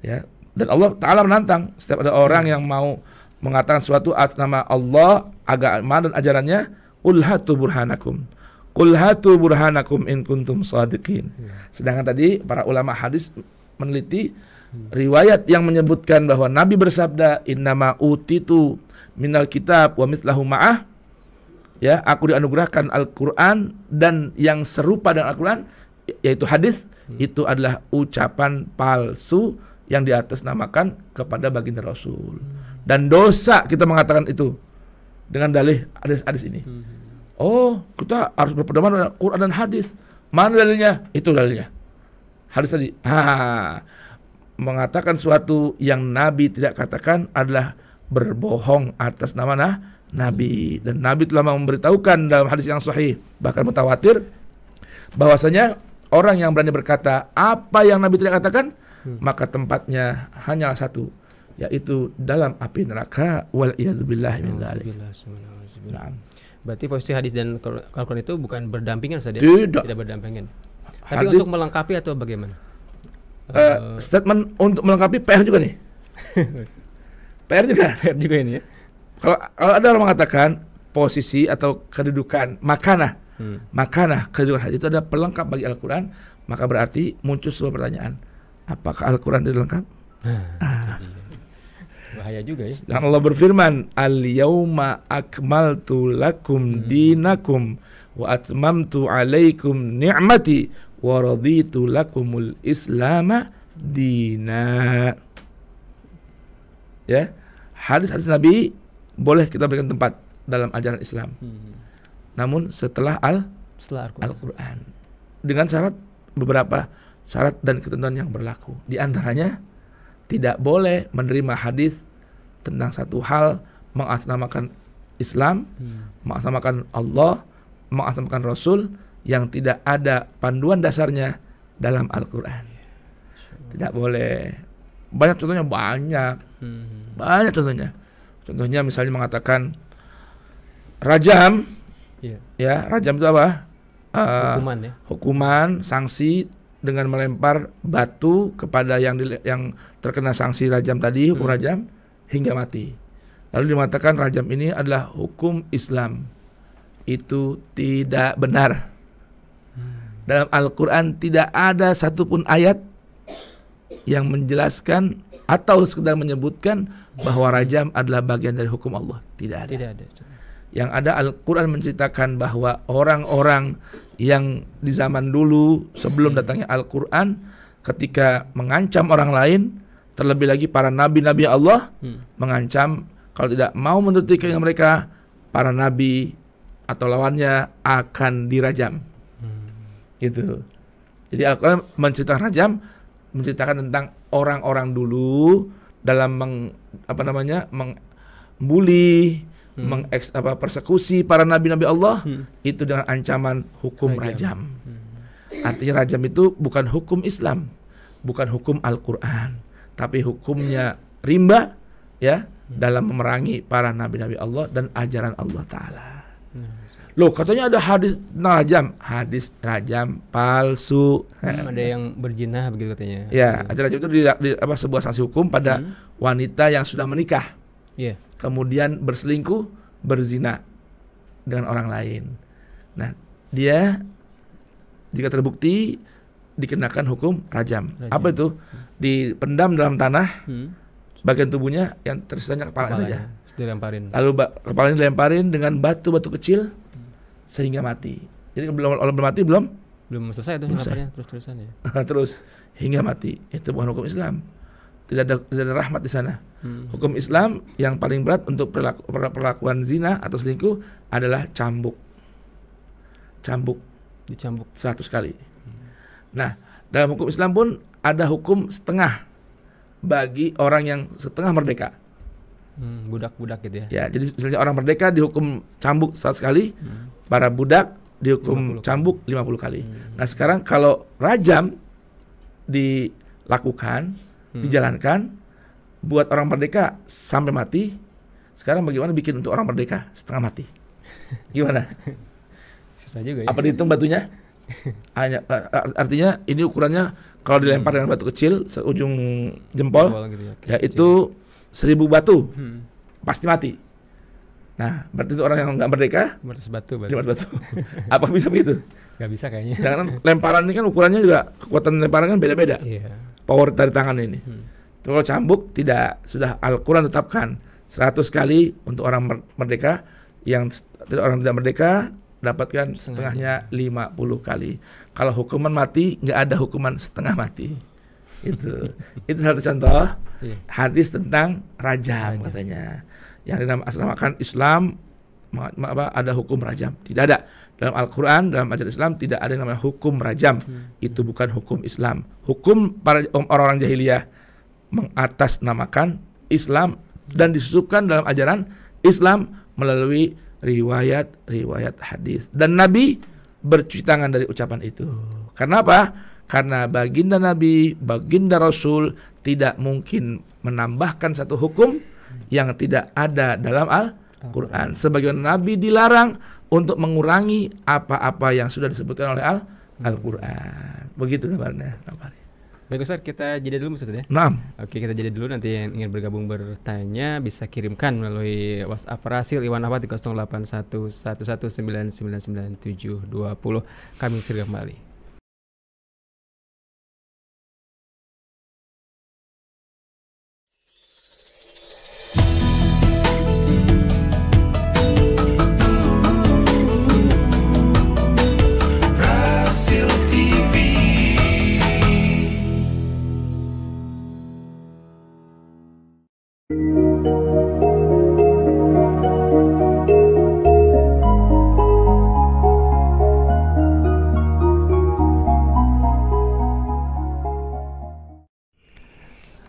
Ya, dan Allah Ta'ala menantang setiap ada orang yang mau mengatakan suatu atas nama Allah, agama dan ajarannya, qul hatu burhanakum in kuntum shadiqin. Sedangkan tadi para ulama hadis meneliti riwayat yang menyebutkan bahwa Nabi bersabda, innama utitu minal kitab wa mithlahu ma'ah, ya, aku dianugerahkan Al-Quran dan yang serupa dengan Al-Quran, yaitu hadis. Itu adalah ucapan palsu yang diatasnamakan kepada baginda Rasul. Dan dosa kita mengatakan itu dengan dalih hadis ini. Oh, kita harus berpedoman dengan Quran dan hadis. Mana dalilnya? Itu dalilnya. Hadis tadi. Mengatakan suatu yang Nabi tidak katakan adalah berbohong atas nama Nabi. Dan Nabi telah memberitahukan dalam hadis yang sahih, bahkan mutawatir, bahwasanya orang yang berani berkata apa yang Nabi tidak katakan, maka tempatnya hanyalah satu, yaitu dalam api neraka. Wal iyadzubillahi min dzalik. Berarti posisi hadis dan Al-Quran itu bukan berdampingan saja? Tidak berdampingan. Tapi hadis, untuk melengkapi atau bagaimana? Statement untuk melengkapi PR juga nih. PR juga ini ya. Kalau ada orang mengatakan posisi atau kedudukan makanah kedudukan hadis itu ada pelengkap bagi Al-Quran, maka berarti muncul sebuah pertanyaan, apakah Al-Quran itu lengkap? Bahaya juga ya. Dan Allah berfirman, al-yauma akmaltu lakum dinakum wa atmamtu alaikum ni'mati wa raditu lakumul islama dina. Ya, hadis-hadis Nabi boleh kita berikan tempat dalam ajaran Islam. Namun setelah Al-Quran dengan beberapa syarat dan ketentuan yang berlaku. Di antaranya tidak boleh menerima hadis tentang satu hal mengatasnamakan Islam, mengatasnamakan Allah, mengatasnamakan Rasul yang tidak ada panduan dasarnya dalam Al-Quran. Tidak boleh. Banyak contohnya, banyak contohnya. Contohnya misalnya mengatakan rajam, ya, rajam itu apa? Hukuman, sanksi dengan melempar batu kepada yang terkena sanksi rajam tadi, hukum rajam hingga mati. Lalu dimatakan rajam ini adalah hukum Islam. Itu tidak benar. Dalam Al-Quran tidak ada satupun ayat yang menjelaskan atau sekedar menyebutkan bahwa rajam adalah bagian dari hukum Allah. Tidak ada. Yang ada, Al-Quran menceritakan bahwa orang-orang yang di zaman dulu sebelum datangnya Al-Quran, ketika mengancam orang lain, terlebih lagi para nabi-nabi Allah, mengancam kalau tidak mau menuruti keinginan mereka, para nabi atau lawannya akan dirajam. Gitu. Jadi Al-Quran menceritakan rajam, menceritakan tentang orang-orang dulu dalam membuli, persekusi para nabi-nabi Allah, itu dengan ancaman hukum rajam. Artinya rajam itu bukan hukum Islam, bukan hukum Al-Quran, tapi hukumnya rimba, ya, dalam memerangi para nabi-nabi Allah dan ajaran Allah Ta'ala. Loh, katanya ada hadis rajam palsu. Ada yang berzinah begitu katanya. Ya, rajam itu sebuah sanksi hukum pada wanita yang sudah menikah, kemudian berselingkuh, berzina dengan orang lain. Nah, dia jika terbukti dikenakan hukum rajam. Apa itu? Dipendam dalam tanah, bagian tubuhnya yang tersisanya kepala saja. Dilemparin. Lalu kepalanya dilemparin dengan batu-batu kecil sehingga mati. Jadi belum mati belum selesai tuh lemparnya terus-terusan ya. Terus hingga mati. Itu bukan hukum Islam. Tidak ada rahmat di sana. Hukum Islam yang paling berat untuk perlakuan zina atau selingkuh adalah cambuk. Dicambuk 100 kali. Nah, dalam hukum Islam pun ada hukum setengah bagi orang yang setengah merdeka. Budak-budak gitu ya. Ya, jadi misalnya orang merdeka dihukum cambuk 100 kali, para budak dihukum cambuk 50 kali. Nah, sekarang kalau rajam dilakukan, dijalankan buat orang merdeka sampai mati, sekarang bagaimana bikin untuk orang merdeka setengah mati? Gimana? Susah juga ya. Apa dihitung batunya? Artinya ini ukurannya kalau dilempar dengan batu kecil seujung jempol gitu ya itu 1000 batu pasti mati. Nah, berarti itu orang yang nggak merdeka 500 batu. Apa bisa begitu? Nggak bisa kayaknya. Karena lemparan ini kan ukurannya juga, kekuatan lemparan kan beda-beda. Power dari tangan ini. Kalau cambuk tidak, sudah Al-Quran tetapkan 100 kali untuk orang merdeka, yang orang tidak merdeka dapatkan setengahnya 50 kali. Kalau hukuman mati, nggak ada hukuman setengah mati. Itu satu contoh hadis tentang rajam katanya. Yang dinamakan Islam ada hukum rajam. Tidak ada. Dalam Al-Quran, dalam ajaran Islam tidak ada yang namanya hukum rajam. Itu bukan hukum Islam. Hukum para orang-orang jahiliyah mengatasnamakan Islam dan disusupkan dalam ajaran Islam melalui riwayat hadis. Dan Nabi bercuci tangan dari ucapan itu. Karena apa? Karena baginda Nabi, baginda Rasul tidak mungkin menambahkan satu hukum yang tidak ada dalam Al-Quran. Sebagaimana Nabi dilarang untuk mengurangi apa-apa yang sudah disebutkan oleh Al-Quran. Begitu kabarnya. Baik Ustaz, kita jeda dulu Ustaz ya. Oke, kita jeda dulu. Nanti yang ingin bergabung bertanya bisa kirimkan melalui WhatsApp Rasil Iwan Ahwad di 081119999720. Kami segera kembali.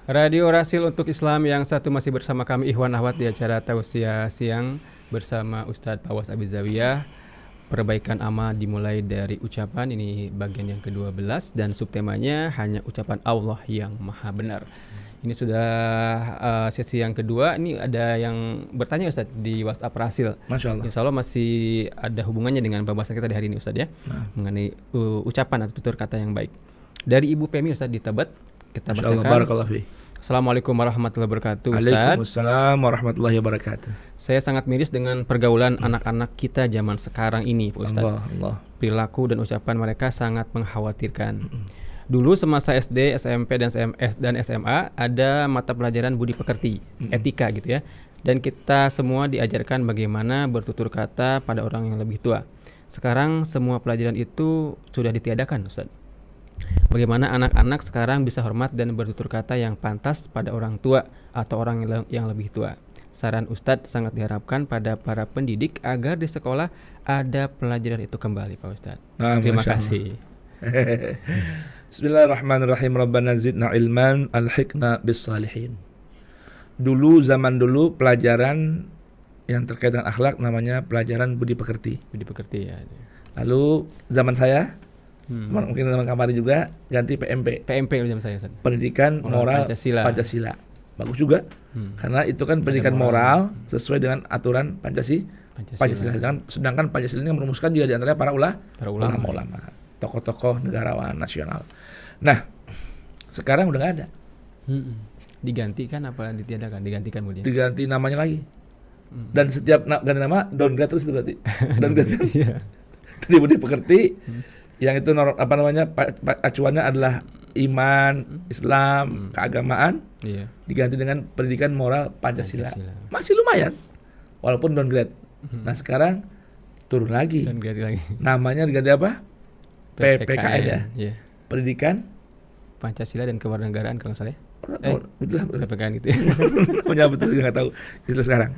Radio Rasil untuk Islam yang satu masih bersama kami Ikhwan Ahwad di acara Tausiah Siang bersama Ustadz Fawaz Abizawiyah. Perbaikan amal dimulai dari ucapan, ini bagian yang ke-12 dan subtemanya hanya ucapan Allah yang maha benar. Ini sudah sesi yang kedua. Ini ada yang bertanya Ustadz di WhatsApp Rasil. Masya Allah. Insya Allah masih ada hubungannya dengan pembahasan kita di hari ini Ustadz ya, mengenai ucapan atau tutur kata yang baik. Dari Ibu Pemi Ustadz di Tebet, kita bacakan. Assalamualaikum warahmatullahi wabarakatuh Ustaz. Waalaikumsalam warahmatullahi wabarakatuh. Saya sangat miris dengan pergaulan anak-anak kita zaman sekarang ini Ustaz. Allah. Perilaku dan ucapan mereka sangat mengkhawatirkan. Dulu semasa SD, SMP dan SMA ada mata pelajaran budi pekerti, etika gitu ya. Dan kita semua diajarkan bagaimana bertutur kata pada orang yang lebih tua. Sekarang semua pelajaran itu sudah ditiadakan Ustaz. Bagaimana anak-anak sekarang bisa hormat dan bertutur kata yang pantas pada orang tua atau orang yang lebih tua. Saran Ustadz sangat diharapkan pada para pendidik agar di sekolah ada pelajaran itu kembali Pak Ustadz. Terima kasih. Bismillahirrahmanirrahim. Rabbana zidna ilman alhiqna bis salihin. Dulu, zaman dulu, pelajaran yang terkait dengan akhlak namanya pelajaran budi pekerti. Budi pekerti ya. Lalu zaman saya mungkin teman kamari juga ganti PMP zaman saya Ustaz. Pendidikan moral Pancasila. Bagus juga karena itu kan pendidikan moral sesuai dengan aturan Pancasila. Sedangkan Pancasila ini merumuskan juga diantaranya para ulama, tokoh-tokoh negarawan nasional. Nah, sekarang udah nggak ada. Digantikan apa ditiadakan? Digantikan kemudian. Diganti namanya lagi. Dan setiap ganti nama downgrade terus itu berarti. Downgrade. Tadi budi pekerti, yang itu acuannya adalah iman, Islam, keagamaan, diganti dengan pendidikan moral Pancasila. Masih lumayan, walaupun downgrade. Nah sekarang turun lagi. Namanya diganti apa? PPKN ya. Pendidikan Pancasila dan Kewarganegaraan kalau nggak salah. Betul. PPKN gitu. Punya betul juga nggak tahu istilah sekarang.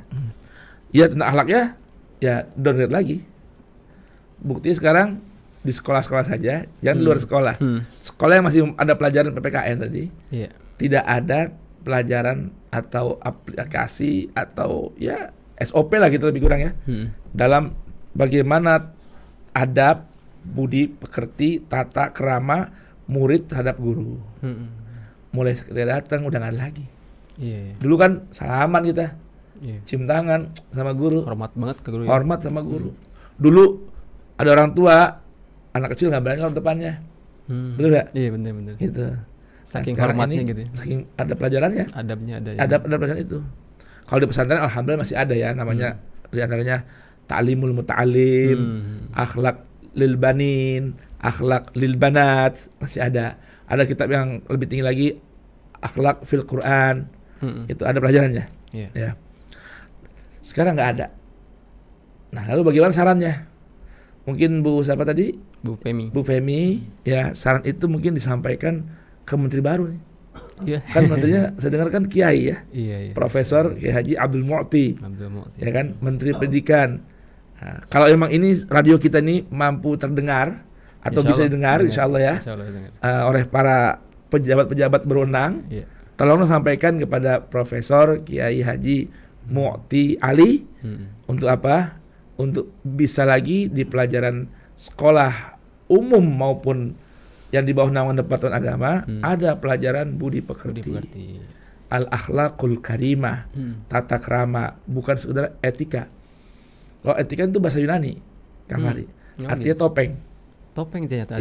Ya tentang akhlaknya, ya downgrade lagi. Buktinya sekarang di sekolah-sekolah saja, jangan di luar sekolah. Sekolah yang masih ada pelajaran PPKN tadi, tidak ada pelajaran atau aplikasi atau ya SOP lah gitu lebih kurang ya, dalam bagaimana adab, budi pekerti, tata kerama murid terhadap guru. Mulai ketika datang udah nggak ada lagi. Dulu kan salaman kita, cium tangan sama guru, hormat banget ke guru. Hormat sama guru. Dulu ada orang tua, anak kecil nggak berani lawan depannya. Betul nggak? Iya benar. Gitu. Saking hormatnya gitu. Saking ada pelajarannya. Adabnya ada. Ada pelajaran itu. Kalau di pesantren alhamdulillah masih ada ya, namanya di antaranya ta'limul muta'alim, akhlak lil banin, akhlak lil banat, masih ada. Ada kitab yang lebih tinggi lagi, akhlak fil Quran. Itu ada pelajarannya. Ya. Sekarang nggak ada. Nah, lalu bagaimana sarannya? Mungkin Bu siapa tadi? Bu Femi, ya saran itu mungkin disampaikan ke menteri baru nih. Kan menterinya saya dengar kan Kiai ya. Profesor Kiai Haji Abdul Mu'ti. Ya kan, Menteri Pendidikan. Nah, kalau memang ini radio kita ini mampu terdengar atau bisa didengar, insya Allah ya, oleh para pejabat-pejabat berwenang, tolong sampaikan kepada Profesor Kiai Haji Mu'ti Ali untuk apa? Untuk bisa lagi di pelajaran sekolah umum maupun yang di bawah naungan Departemen Agama ada pelajaran budi pekerti. Al-akhlaqul karimah, tata krama, bukan sekedar etika. Kalau etika itu bahasa Yunani, Kang Fahri. Artinya topeng. Topeng ternyata.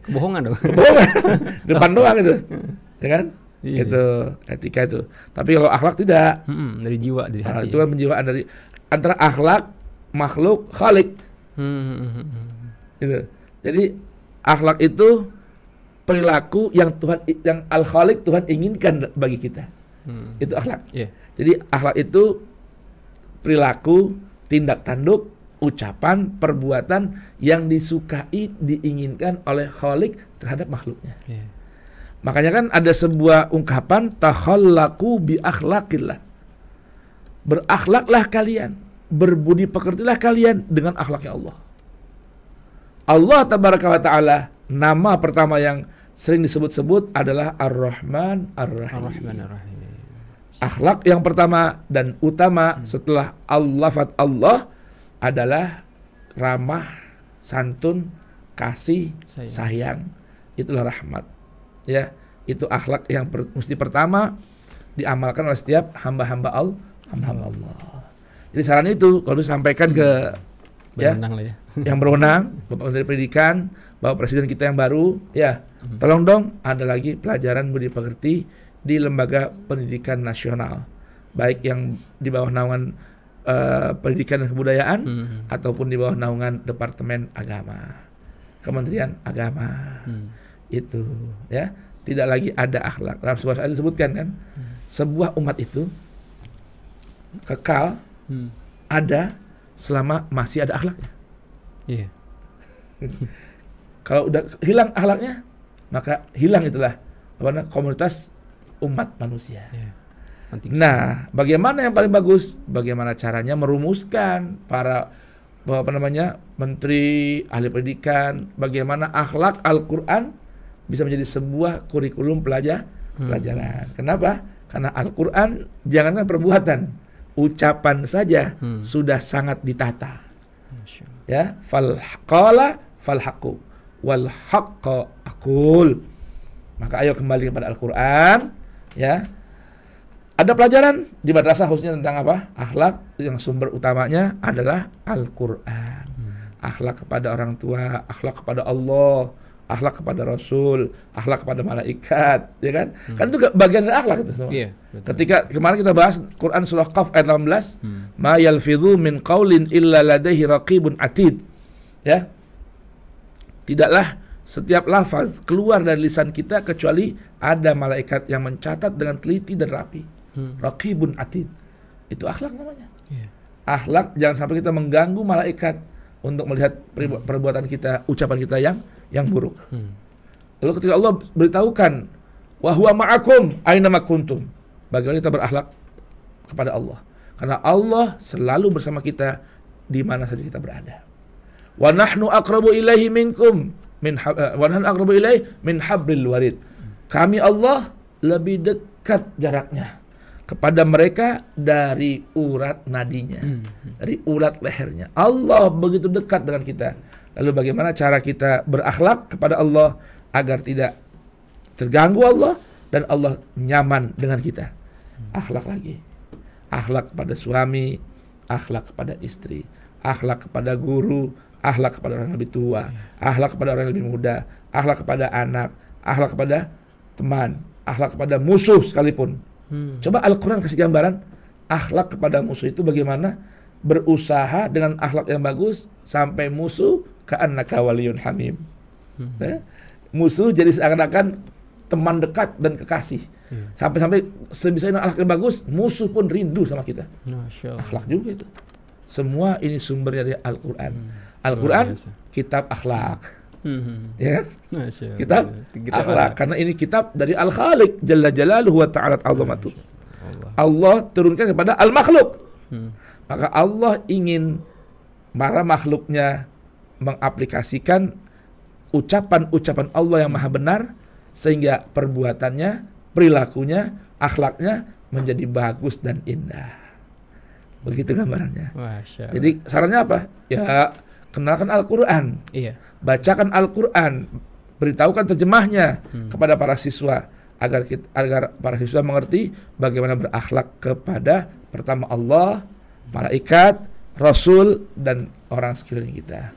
Kebohongan dong. Kebohongan. Depan doang itu. Ya kan? Itu etika itu. Tapi kalau akhlak tidak. Dari jiwa, dari hati. Itu kan penjiwaan dari antara akhlak, makhluk, khalik. Gitu. Jadi akhlak itu perilaku yang al-khaliq Tuhan inginkan bagi kita. Itu akhlak. Jadi akhlak itu perilaku, tindak tanduk, ucapan, perbuatan yang disukai, diinginkan oleh khaliq terhadap makhluknya. Makanya kan ada sebuah ungkapan takhallaqu bi akhlaqillah. Berakhlaklah kalian, berbudi pekertilah kalian dengan akhlaknya Allah. Allah tabaraka wa ta'ala, nama pertama yang sering disebut-sebut adalah Ar-Rahman Ar-Rahim. Akhlak yang pertama dan utama setelah lafaz Allah adalah ramah, santun, kasih, sayang. Itulah rahmat. Ya, itu akhlak yang mesti pertama diamalkan oleh setiap hamba-hamba Allah. Jadi saran itu kalau disampaikan ke yang berwenang, Bapak Menteri Pendidikan, Bapak Presiden kita yang baru, ya tolong dong ada lagi pelajaran budi pekerti di lembaga pendidikan nasional, baik yang di bawah naungan pendidikan dan kebudayaan ataupun di bawah naungan Departemen Agama, Kementerian Agama. Itu ya, tidak lagi ada akhlak. Dalam sebuah ayat disebutkan kan, sebuah umat itu kekal ada selama masih ada akhlaknya. Kalau udah hilang akhlaknya, maka hilang itulah komunitas umat manusia. Nah, bagaimana yang paling bagus? Bagaimana caranya merumuskan para menteri, ahli pendidikan, bagaimana akhlak Al-Quran bisa menjadi sebuah kurikulum pelajaran. Kenapa? Karena Al-Quran jangankan perbuatan, ucapan saja sudah sangat ditata. Ya, fal haqqu wal haqqa aqul. Maka ayo kembali kepada Al-Quran, ya. Ada pelajaran di madrasah khususnya tentang apa? Akhlak, yang sumber utamanya adalah Al-Quran. Akhlak kepada orang tua, akhlak kepada Allah, akhlak kepada Rasul, akhlak kepada malaikat, ya kan? Kan itu bagian dari akhlak itu semua. Ketika kemarin kita bahas Quran surah Qaf ayat 18, ma yalfidhu min qaulin illa ladaihi raqibun atid. Ya. Tidaklah setiap lafaz keluar dari lisan kita kecuali ada malaikat yang mencatat dengan teliti dan rapi. Raqibun atid. Itu akhlak namanya. Akhlak, jangan sampai kita mengganggu malaikat untuk melihat perbuatan kita, ucapan kita yang buruk. Lalu ketika Allah beritahukan, wa huwa ma'akum aina ma kuntum, bagaimana kita berakhlak kepada Allah, karena Allah selalu bersama kita di mana saja kita berada. Wa nahnu aqrabu ilaihi minkum wa nahnu aqrabu ilaihi min hablil warid. Kami Allah lebih dekat jaraknya kepada mereka dari urat nadinya, dari urat lehernya. Allah begitu dekat dengan kita. Lalu bagaimana cara kita berakhlak kepada Allah agar tidak terganggu Allah dan Allah nyaman dengan kita? Akhlak lagi. Akhlak kepada suami, akhlak kepada istri, akhlak kepada guru, akhlak kepada orang yang lebih tua, akhlak kepada orang yang lebih muda, akhlak kepada anak, akhlak kepada teman, akhlak kepada musuh sekalipun. Coba Al-Quran kasih gambaran akhlak kepada musuh itu bagaimana, berusaha dengan akhlak yang bagus sampai musuh ka'annaka waliyun hamim. Musuh jadi seakan-akan teman dekat dan kekasih. Sampai-sampai sebisa akhlak yang bagus, musuh pun rindu sama kita. Akhlak juga itu. Semua ini sumbernya dari Al-Quran. Al-Quran kitab akhlak. Ya kan? Kitab akhlak, karena ini kitab dari Al-Khaliq Jalla Jalaluhu wa Ta'ala Azamatu. Allah turunkan kepada Al-Makhluk. Maka Allah ingin para makhluknya mengaplikasikan ucapan-ucapan Allah yang maha benar, sehingga perbuatannya, perilakunya, akhlaknya menjadi bagus dan indah. Begitu gambarannya. Jadi sarannya apa? Ya, kenalkan Al-Quran. Bacakan Al-Quran, beritahukan terjemahnya kepada para siswa agar para siswa mengerti bagaimana berakhlak kepada pertama Allah, malaikat, Rasul, dan orang sekeliling kita.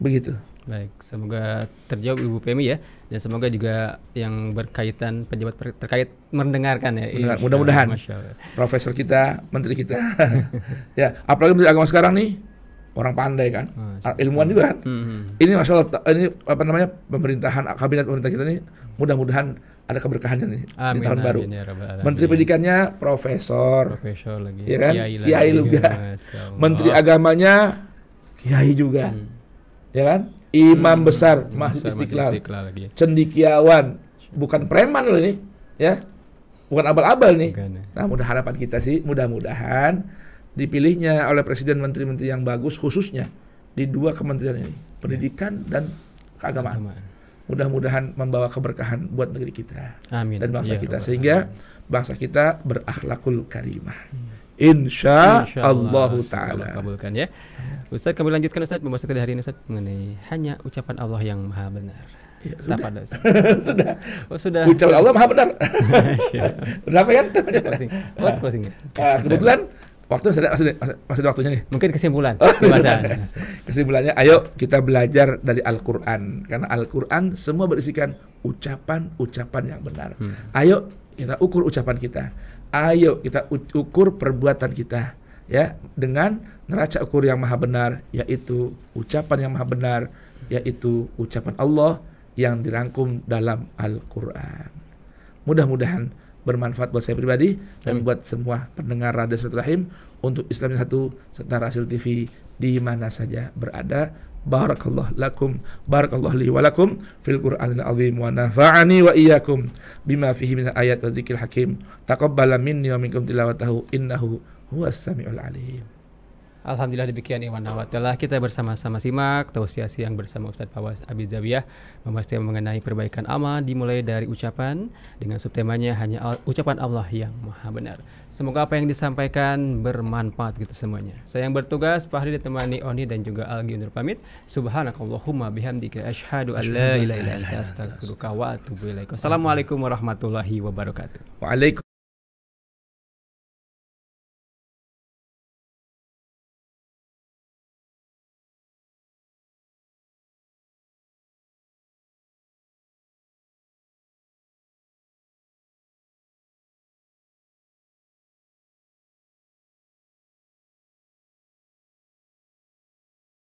Begitu. Baik, semoga terjawab Ibu Pemi ya, dan semoga juga yang berkaitan pejabat terkait mendengarkan ya. Mudah-mudahan. Profesor kita, menteri kita, ya, apalagi menteri agama sekarang nih. Orang pandai kan, ilmuwan juga kan. Ini Masya Allah, ini apa namanya, pemerintahan, kabinet pemerintah kita nih, mudah-mudahan ada keberkahannya nih. Amin, di tahun baru. Ya, Menteri Pendidikannya profesor lagi. Ya kan? Kiai juga. Menteri agamanya kiai juga. Ya kan? Imam besar Masjid Istiqlal. Cendikiawan, bukan preman loh ini, ya. Bukan abal-abal nih. Nah, harapan kita sih, mudah-mudahan dipilihnya oleh presiden menteri-menteri yang bagus, khususnya di dua kementerian ini, pendidikan dan keagamaan. Mudah-mudahan membawa keberkahan buat negeri kita. Amin. Dan bangsa kita, sehingga bangsa kita berakhlakul karimah. Insya Allah Ta'ala. Kabulkan ya. Ustaz, kami lanjutkan Ustaz pembahasan kita hari ini Ustaz mengenai hanya ucapan Allah yang maha benar. Ya, sudah. Ucapan Allah maha benar. Berapa kan? Kebetulan waktu masih ada waktunya nih. Mungkin kesimpulan. Kesimpulannya, ayo kita belajar dari Al-Quran, karena Al-Quran semua berisikan ucapan-ucapan yang benar. Ayo kita ukur ucapan kita. Ayo kita ukur perbuatan kita, ya, dengan neraca ukur yang maha benar, yaitu ucapan yang maha benar, yaitu ucapan Allah yang dirangkum dalam Al-Quran. Mudah-mudahan bermanfaat buat saya pribadi dan buat semua pendengar Radio Silaturahim untuk Islam yang satu serta Rasul TV di mana saja berada. Barakallahu lakum, barakallahu li wa lakum fil Qur'anil azim wa nafa'ani wa iyyakum bima fihi min ayat wa dzikril hakim. Taqabbala minni wa minkum tilawatahu innahu huwas samiul alim. Alhamdulillah, demikian Iwan Nawatelah, kita bersama-sama simak tausiah siang bersama Ustaz Fawaz Abi Zawiyah, membahas mengenai perbaikan amal dimulai dari ucapan dengan subtemanya hanya ucapan Allah yang maha benar. Semoga apa yang disampaikan bermanfaat kita semuanya. Saya yang bertugas Fahri ditemani Oni dan juga Algi undur pamit. Subhanakallahumma bihamdika asyhadu an la ilaha illa anta astaghfiruka wa atubu ilaik. Wassalamualaikum warahmatullahi wabarakatuh. Waalaikumsalam.